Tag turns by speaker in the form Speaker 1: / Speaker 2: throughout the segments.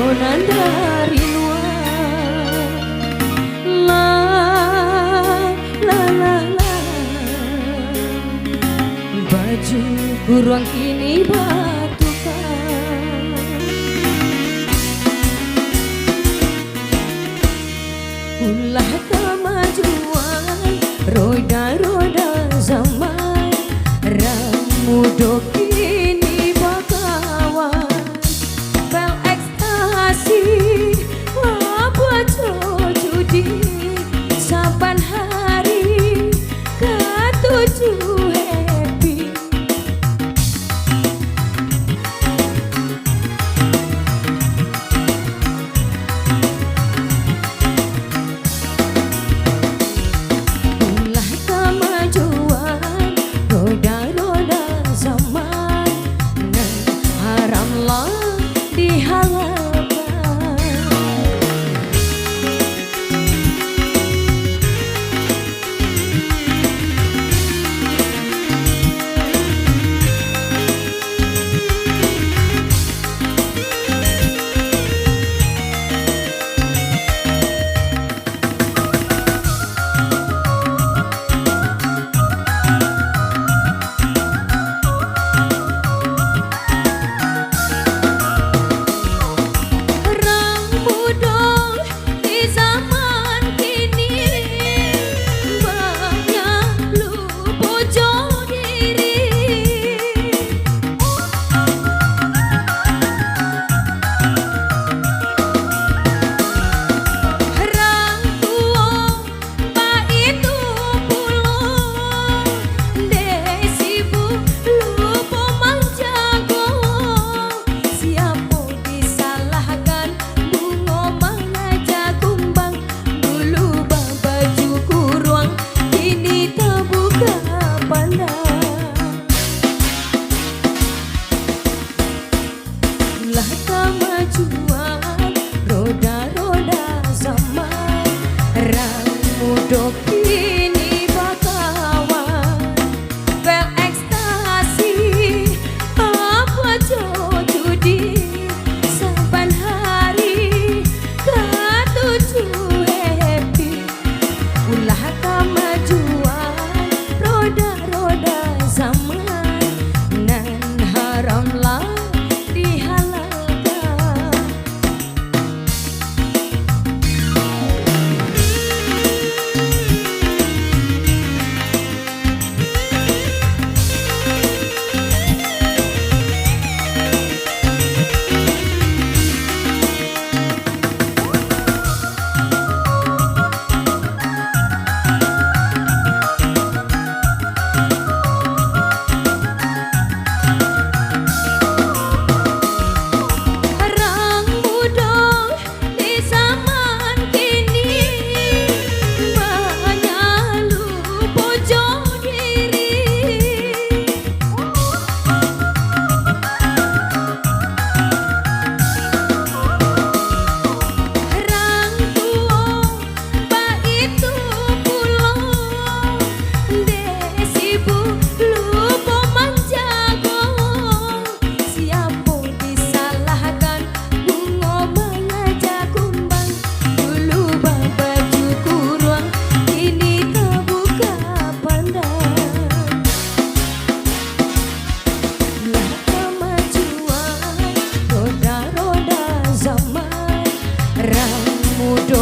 Speaker 1: bangunan dari luar. La la la la, baju kurang kini batukan. Ulah kemajuan, roda-roda zaman, ramu kini bakawan. Bel ekstasi, apa judi, saban hari ketujuh happy. Ulah kemajuan, roda-roda zaman, nan haramlah dihalalkan. Ulah kemajuan, roda-roda zaman, ramu kini bakawan. Bel ekstasi, apa judi, saban hari ketujuh happy. Ulah kemajuan, roda-roda zaman, nan haramlah dihalalkan.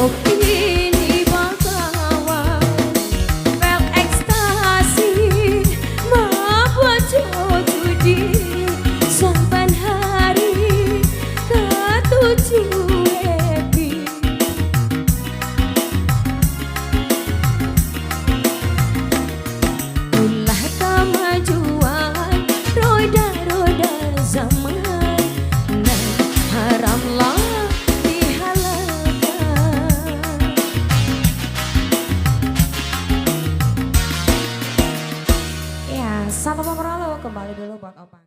Speaker 1: Kini bakawan, bel ekstasi, mabuk judi, saban hari ketujuh happy. Ulah kemajuan, roda-roda zaman, nan haramlah Sama Pemeralo kembali dulu buat Opang.